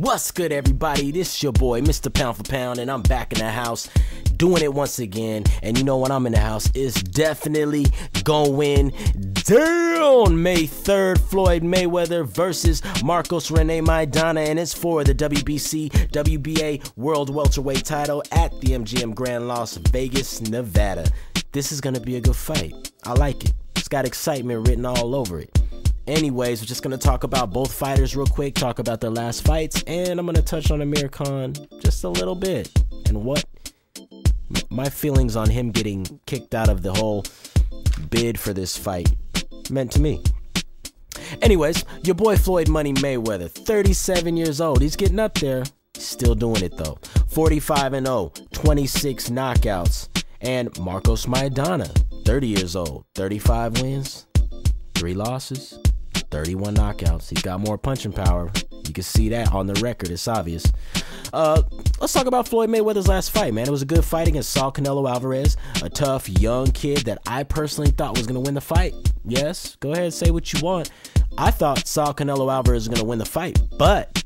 What's good, everybody? This is your boy, Mr. Pound for Pound, and I'm back in the house doing it once again. And you know when I'm in the house, it's definitely going down. May 3rd, Floyd Mayweather versus Marcos Rene Maidana, and it's for the WBC WBA World Welterweight title at the MGM Grand Las Vegas, Nevada. This is going to be a good fight. I like it. It's got excitement written all over it. Anyways, we're just going to talk about both fighters real quick, talk about their last fights, and I'm going to touch on Amir Khan just a little bit and what my feelings on him getting kicked out of the whole bid for this fight meant to me. Anyways, your boy Floyd Money Mayweather, 37 years old. He's getting up there. Still doing it though. 45-0, 26 knockouts. And Marcos Maidana, 30 years old, 35 wins, 3 losses, 31 knockouts. He's got more punching power. You can see that on the record. It's obvious. Let's talk about Floyd Mayweather's last fight, man. It was a good fight against Saul Canelo Alvarez, a tough young kid that I personally thought was going to win the fight. Yes, go ahead and say what you want. I thought Saul Canelo Alvarez was going to win the fight, but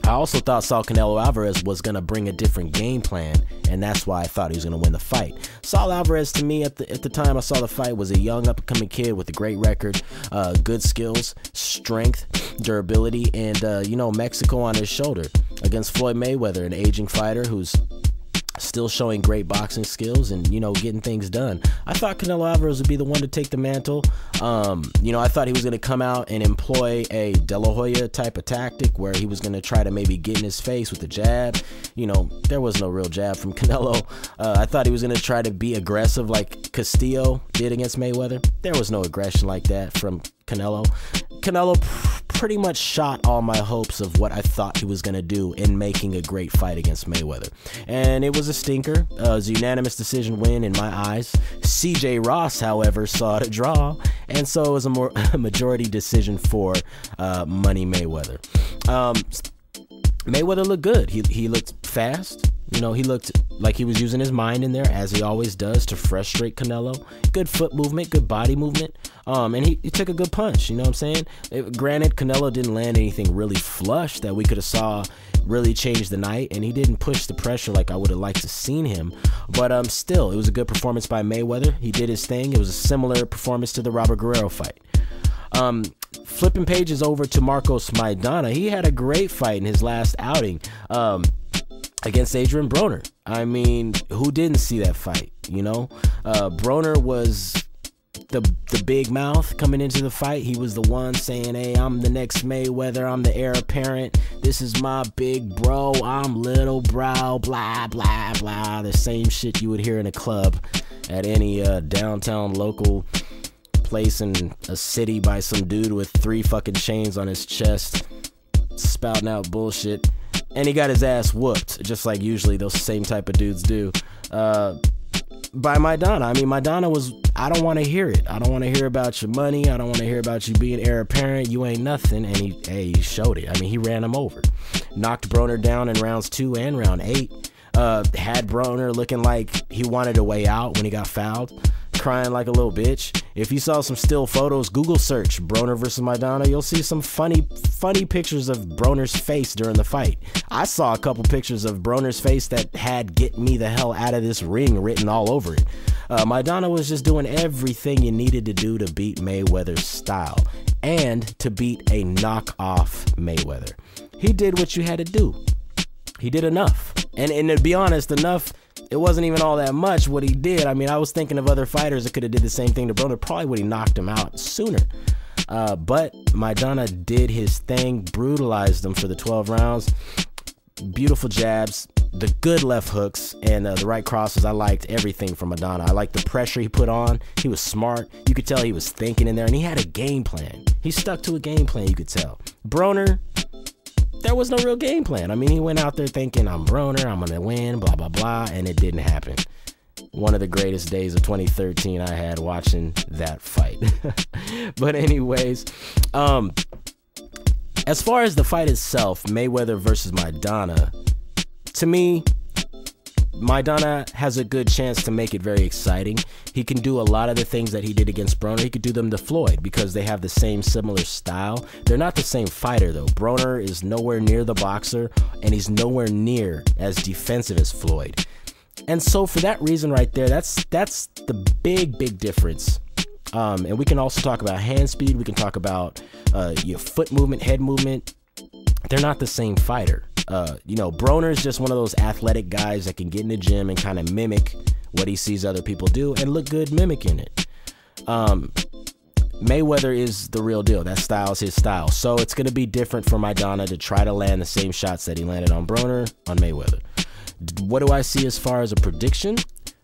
I also thought Saul Canelo Alvarez was going to bring a different game plan, and that's why I thought he was going to win the fight. Saul Alvarez, to me, at the time I saw the fight, was a young, up-and-coming kid with a great record, good skills, strength, durability, and, Mexico on his shoulder against Floyd Mayweather, an aging fighter who's still showing great boxing skills and, getting things done. I thought Canelo Alvarez would be the one to take the mantle. I thought he was going to come out and employ a De La Hoya type of tactic where he was going to try to maybe get in his face with a jab. There was no real jab from Canelo. I thought he was going to try to be aggressive like Castillo did against Mayweather. There was no aggression like that from Canelo. Canelo pretty much shot all my hopes of what I thought he was going to do in making a great fight against Mayweather. And it was a stinker. It was a unanimous decision win in my eyes. CJ Ross, however, saw it a draw. And so it was a majority decision for Money Mayweather. Mayweather looked good. He looked fast. He looked like he was using his mind in there, as he always does, to frustrate Canelo. Good foot movement, good body movement. And he took a good punch, you know what I'm saying? Granted, Canelo didn't land anything really flush that we could have saw really change the night, and he didn't push the pressure like I would have liked to seen him. But still, it was a good performance by Mayweather. He did his thing. It was a similar performance to the Robert Guerrero fight. Flipping pages over to Marcos Maidana, he had a great fight in his last outing against Adrian Broner. I mean, who didn't see that fight, Broner was the big mouth coming into the fight. He was the one saying, hey, I'm the next Mayweather, I'm the heir apparent, this is my big bro, I'm little bro, blah, blah, blah. The same shit you would hear in a club at any downtown local place in a city by some dude with 3 fucking chains on his chest spouting out bullshit. And he got his ass whooped, just like usually those same type of dudes do, by Maidana. I mean, Maidana was, I don't want to hear it. I don't want to hear about your money. I don't want to hear about you being heir apparent. You ain't nothing. And he showed it. I mean, he ran him over. Knocked Broner down in rounds 2 and round 8. Had Broner looking like he wanted a way out when he got fouled, crying like a little bitch. If you saw some still photos, Google search Broner versus Maidana, you'll see some funny pictures of Broner's face during the fight. I saw a couple pictures of Broner's face that had "get me the hell out of this ring" written all over it. Maidana was just doing everything you needed to do to beat Mayweather's style and to beat a knockoff Mayweather. He did what you had to do. He did enough. And to be honest, enough, it wasn't even all that much what he did. I mean, I was thinking of other fighters that could have did the same thing to Broner. Probably would have knocked him out sooner. But Maidana did his thing, brutalized him for the 12 rounds. Beautiful jabs, the good left hooks, and the right crosses. I liked everything from Maidana. I liked the pressure he put on. He was smart. You could tell he was thinking in there, and he had a game plan. He stuck to a game plan, you could tell. Broner, there was no real game plan. I mean, he went out there thinking, I'm Broner, I'm going to win, blah, blah, blah, and it didn't happen. One of the greatest days of 2013 I had watching that fight. But anyways, as far as the fight itself, Mayweather versus Maidana, to me, Maidana has a good chance to make it very exciting. He can do a lot of the things that he did against Broner. He could do them to Floyd because they have the same similar style. They're not the same fighter though. Broner is nowhere near the boxer, and he's nowhere near as defensive as Floyd. And so for that reason right there, that's the big difference. And we can also talk about hand speed. We can talk about your foot movement, head movement. They're not the same fighter. You know, Broner is just one of those athletic guys that can get in the gym and kind of mimic what he sees other people do and look good mimicking it. Mayweather is the real deal. That style is his style. So it's going to be different for Maidana to try to land the same shots that he landed on Broner on Mayweather. What do I see as far as a prediction?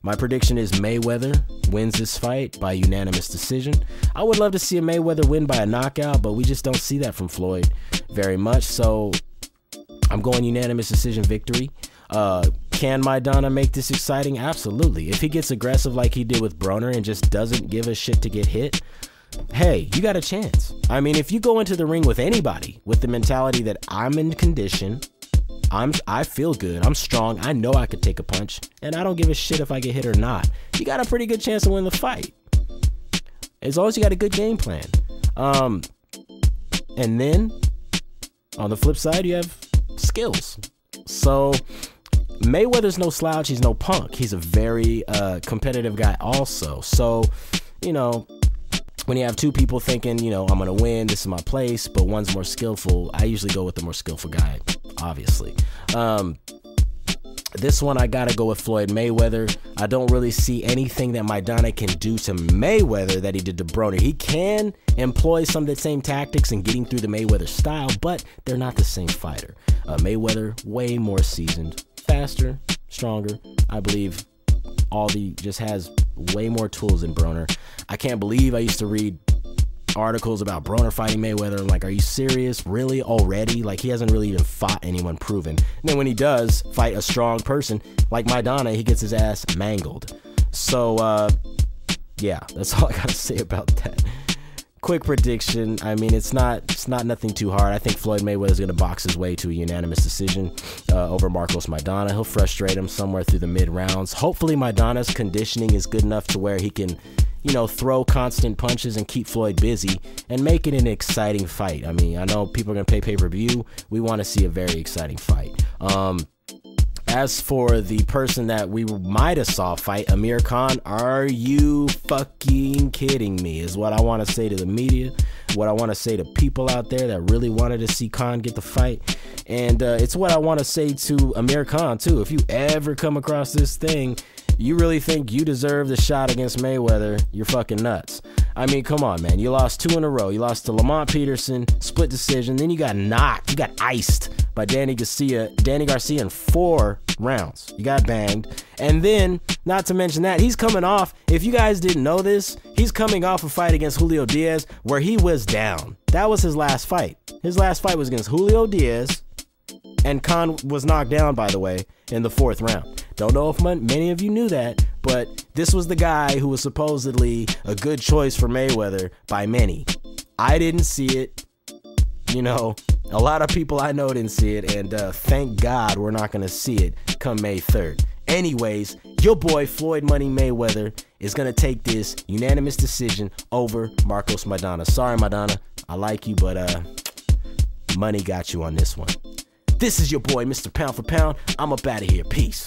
My prediction is Mayweather wins this fight by unanimous decision. I would love to see a Mayweather win by a knockout, but we just don't see that from Floyd very much. So I'm going unanimous decision victory. Can Maidana make this exciting? Absolutely. If he gets aggressive like he did with Broner and just doesn't give a shit to get hit, hey, you got a chance. I mean, if you go into the ring with anybody with the mentality that I'm in condition, I feel good, I'm strong, I know I could take a punch, and I don't give a shit if I get hit or not, you got a pretty good chance to win the fight. As long as you got a good game plan. And then on the flip side, you have skills. So Mayweather's no slouch, he's no punk. He's a very competitive guy also. So, you know, when you have two people thinking, you know, I'm gonna win, this is my place, but one's more skillful, I usually go with the more skillful guy, obviously. This one I gotta go with Floyd Mayweather. I don't really see anything that Maidana can do to Mayweather that he did to Broner. He can employ some of the same tactics in getting through the Mayweather style, but they're not the same fighter. Mayweather, way more seasoned, faster, stronger. I believe just has way more tools than Broner. I can't believe I used to read articles about Broner fighting Mayweather. I'm like, are you serious? Really? Already? Like, he hasn't really even fought anyone proven. And then when he does fight a strong person like Maidana, he gets his ass mangled. So, yeah, that's all I gotta say about that. Quick prediction. I mean, it's not nothing too hard. I think Floyd Mayweather is going to box his way to a unanimous decision over Marcos Maidana. He'll frustrate him somewhere through the mid rounds. Hopefully Maidana's conditioning is good enough to where he can, you know, throw constant punches and keep Floyd busy and make it an exciting fight. I mean, I know people are going to pay pay-per-view. We want to see a very exciting fight. As for the person that we might have saw fight, Amir Khan, are you fucking kidding me? Is what I want to say to the media, what I want to say to people out there that really wanted to see Khan get the fight. And it's what I want to say to Amir Khan too. If you ever come across this thing, you really think you deserve the shot against Mayweather, you're fucking nuts. I mean, come on, man. You lost 2 in a row. You lost to Lamont Peterson, split decision. Then you got knocked. You got iced by Danny Garcia in 4 rounds. You got banged. And then, not to mention that, he's coming off, if you guys didn't know this, he's coming off a fight against Julio Diaz where he was down. That was his last fight. His last fight was against Julio Diaz. And Khan was knocked down, by the way, in the 4th round. Don't know if many of you knew that, but this was the guy who was supposedly a good choice for Mayweather by many. I didn't see it. You know, a lot of people I know didn't see it, and thank God we're not going to see it come May 3rd. Anyways, your boy Floyd Money Mayweather is going to take this unanimous decision over Marcos Maidana. Sorry, Maidana. I like you, but money got you on this one. This is your boy, Mr. Pound for Pound. I'm up out of here. Peace.